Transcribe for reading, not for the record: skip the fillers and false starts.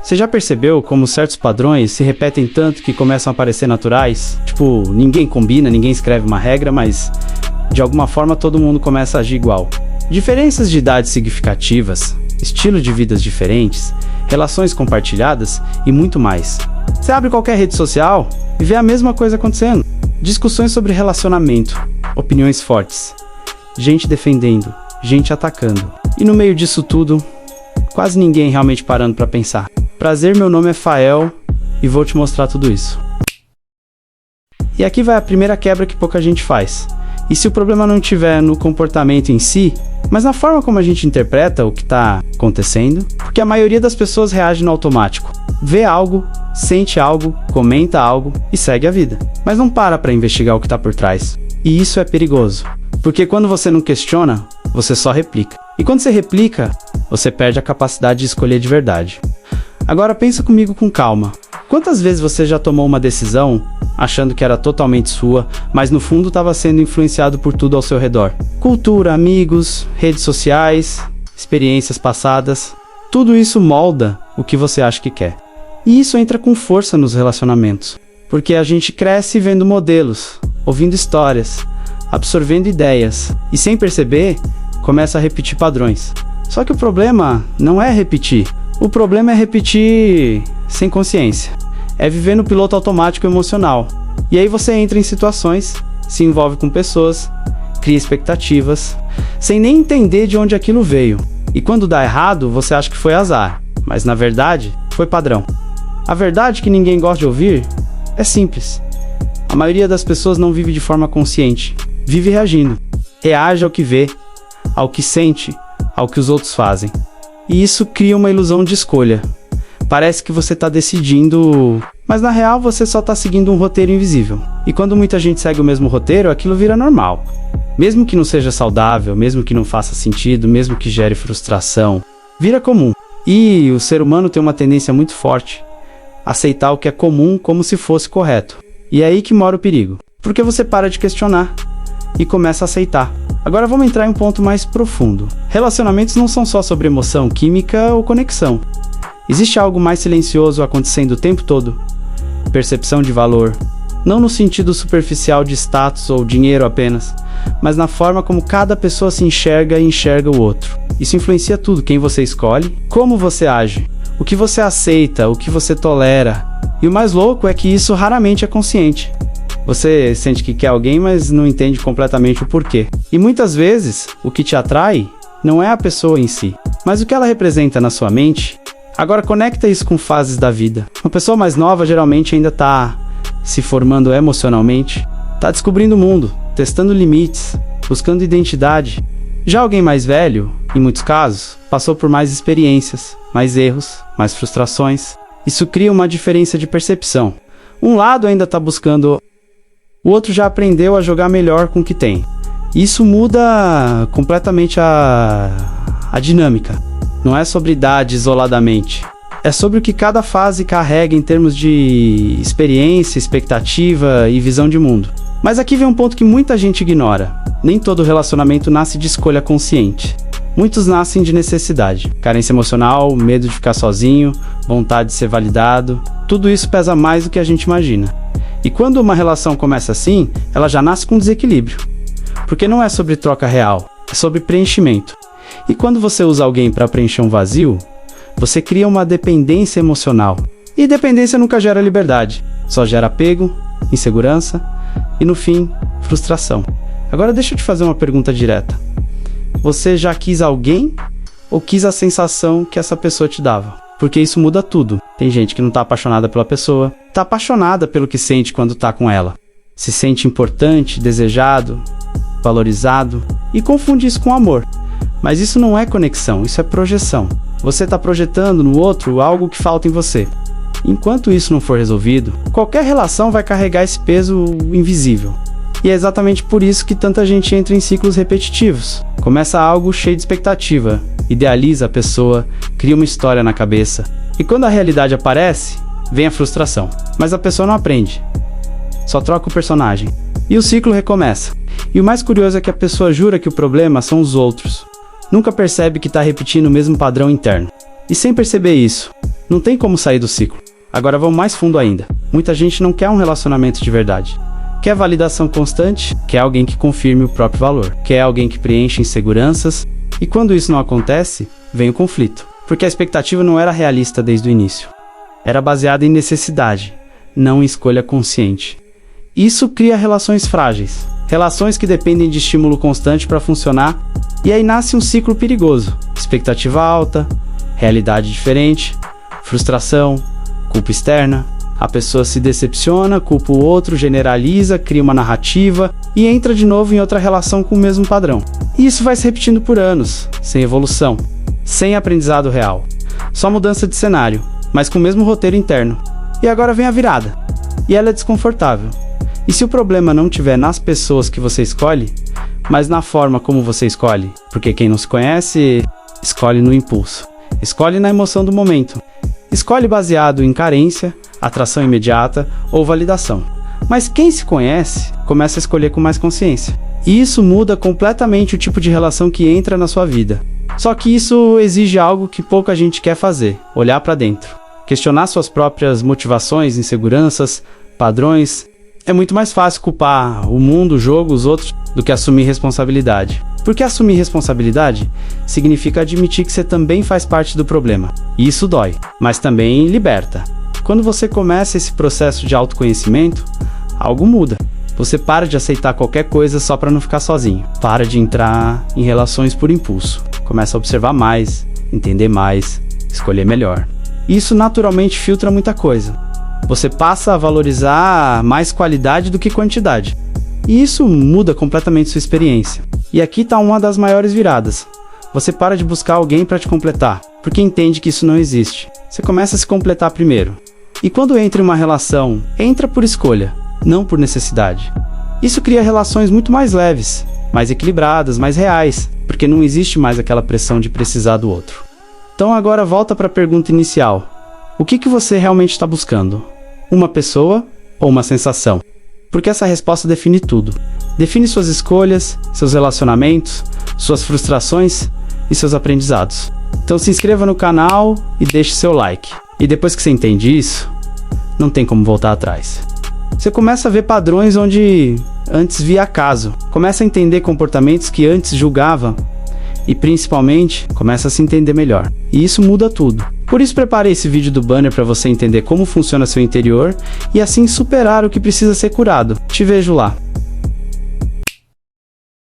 Você já percebeu como certos padrões se repetem tanto que começam a parecer naturais? Tipo, ninguém combina, ninguém escreve uma regra, mas de alguma forma todo mundo começa a agir igual. Diferenças de idades significativas, estilo de vidas diferentes, relações compartilhadas e muito mais. Você abre qualquer rede social e vê a mesma coisa acontecendo. Discussões sobre relacionamento, opiniões fortes, gente defendendo, gente atacando. E no meio disso tudo, quase ninguém realmente parando para pensar. Prazer, meu nome é Fael e vou te mostrar tudo isso. E aqui vai a primeira quebra que pouca gente faz. E se o problema não estiver no comportamento em si, mas na forma como a gente interpreta o que está acontecendo, porque a maioria das pessoas reage no automático. Vê algo, sente algo, comenta algo e segue a vida. Mas não para investigar o que está por trás. E isso é perigoso, porque quando você não questiona, você só replica. E quando você replica, você perde a capacidade de escolher de verdade. Agora pensa comigo com calma. Quantas vezes você já tomou uma decisão achando que era totalmente sua, mas no fundo estava sendo influenciado por tudo ao seu redor? Cultura, amigos, redes sociais, experiências passadas, tudo isso molda o que você acha que quer. E isso entra com força nos relacionamentos, porque a gente cresce vendo modelos, ouvindo histórias, absorvendo ideias, e sem perceber, começa a repetir padrões. Só que o problema não é repetir. O problema é repetir sem consciência. É viver no piloto automático emocional. E aí você entra em situações, se envolve com pessoas, cria expectativas, sem nem entender de onde aquilo veio. E quando dá errado, você acha que foi azar. Mas na verdade, foi padrão. A verdade que ninguém gosta de ouvir é simples. A maioria das pessoas não vive de forma consciente. Vive reagindo. Reage ao que vê, ao que sente, ao que os outros fazem. E isso cria uma ilusão de escolha. Parece que você está decidindo, mas na real você só está seguindo um roteiro invisível. E quando muita gente segue o mesmo roteiro, aquilo vira normal. Mesmo que não seja saudável, mesmo que não faça sentido, mesmo que gere frustração, vira comum. E o ser humano tem uma tendência muito forte a aceitar o que é comum como se fosse correto. E é aí que mora o perigo. Porque você para de questionar e começa a aceitar. Agora vamos entrar em um ponto mais profundo. Relacionamentos não são só sobre emoção, química ou conexão. Existe algo mais silencioso acontecendo o tempo todo. Percepção de valor. Não no sentido superficial de status ou dinheiro apenas, mas na forma como cada pessoa se enxerga e enxerga o outro. Isso influencia tudo, quem você escolhe, como você age, o que você aceita, o que você tolera. E o mais louco é que isso raramente é consciente. Você sente que quer alguém, mas não entende completamente o porquê. E muitas vezes, o que te atrai não é a pessoa em si, mas o que ela representa na sua mente. Agora conecta isso com fases da vida. Uma pessoa mais nova geralmente ainda está se formando emocionalmente, está descobrindo o mundo, testando limites, buscando identidade. Já alguém mais velho, em muitos casos, passou por mais experiências, mais erros, mais frustrações. Isso cria uma diferença de percepção. Um lado ainda está buscando, o outro já aprendeu a jogar melhor com o que tem. Isso muda completamente a dinâmica. Não é sobre idade isoladamente. É sobre o que cada fase carrega em termos de experiência, expectativa e visão de mundo. Mas aqui vem um ponto que muita gente ignora. Nem todo relacionamento nasce de escolha consciente. Muitos nascem de necessidade. Carência emocional, medo de ficar sozinho, vontade de ser validado. Tudo isso pesa mais do que a gente imagina. E quando uma relação começa assim, ela já nasce com desequilíbrio. Porque não é sobre troca real, é sobre preenchimento. E quando você usa alguém para preencher um vazio, você cria uma dependência emocional. E dependência nunca gera liberdade, só gera apego, insegurança e, no fim, frustração. Agora deixa eu te fazer uma pergunta direta. Você já quis alguém ou quis a sensação que essa pessoa te dava? Porque isso muda tudo. Tem gente que não está apaixonada pela pessoa, está apaixonada pelo que sente quando está com ela. Se sente importante, desejado, valorizado e confunde isso com amor. Mas isso não é conexão, isso é projeção. Você está projetando no outro algo que falta em você. Enquanto isso não for resolvido, qualquer relação vai carregar esse peso invisível. E é exatamente por isso que tanta gente entra em ciclos repetitivos. Começa algo cheio de expectativa, idealiza a pessoa, cria uma história na cabeça. E quando a realidade aparece, vem a frustração. Mas a pessoa não aprende. Só troca o personagem. E o ciclo recomeça. E o mais curioso é que a pessoa jura que o problema são os outros. Nunca percebe que está repetindo o mesmo padrão interno. E sem perceber isso, Não tem como sair do ciclo. Agora vamos mais fundo ainda. Muita gente não quer um relacionamento de verdade. Quer validação constante, quer alguém que confirme o próprio valor, quer alguém que preencha inseguranças, e quando isso não acontece, vem o conflito. Porque a expectativa não era realista desde o início. Era baseada em necessidade, não em escolha consciente. Isso cria relações frágeis, relações que dependem de estímulo constante para funcionar, e aí nasce um ciclo perigoso. Expectativa alta, realidade diferente, frustração, culpa externa. A pessoa se decepciona, culpa o outro, generaliza, cria uma narrativa e entra de novo em outra relação com o mesmo padrão. E isso vai se repetindo por anos, sem evolução, sem aprendizado real. Só mudança de cenário, mas com o mesmo roteiro interno. E agora vem a virada. E ela é desconfortável. E se o problema não estiver nas pessoas que você escolhe, mas na forma como você escolhe? Porque quem não se conhece, escolhe no impulso. Escolhe na emoção do momento. Escolhe baseado em carência, atração imediata ou validação. Mas quem se conhece, começa a escolher com mais consciência. E isso muda completamente o tipo de relação que entra na sua vida. Só que isso exige algo que pouca gente quer fazer: olhar para dentro. Questionar suas próprias motivações, inseguranças, padrões. É muito mais fácil culpar o mundo, o jogo, os outros, do que assumir responsabilidade. Porque assumir responsabilidade significa admitir que você também faz parte do problema. E isso dói, mas também liberta. Quando você começa esse processo de autoconhecimento, algo muda. Você para de aceitar qualquer coisa só para não ficar sozinho. Para de entrar em relações por impulso. Começa a observar mais, entender mais, escolher melhor. Isso naturalmente filtra muita coisa. Você passa a valorizar mais qualidade do que quantidade. E isso muda completamente sua experiência. E aqui está uma das maiores viradas. Você para de buscar alguém para te completar, porque entende que isso não existe. Você começa a se completar primeiro. E quando entra em uma relação, entra por escolha, não por necessidade. Isso cria relações muito mais leves, mais equilibradas, mais reais, porque não existe mais aquela pressão de precisar do outro. Então agora volta para a pergunta inicial. O que você realmente está buscando? Uma pessoa ou uma sensação? Porque essa resposta define tudo. Define suas escolhas, seus relacionamentos, suas frustrações e seus aprendizados. Então se inscreva no canal e deixe seu like. E depois que você entende isso, não tem como voltar atrás. Você começa a ver padrões onde antes via acaso. Começa a entender comportamentos que antes julgava. E principalmente, começa a se entender melhor. E isso muda tudo. Por isso preparei esse vídeo do banner para você entender como funciona seu interior e assim superar o que precisa ser curado. Te vejo lá.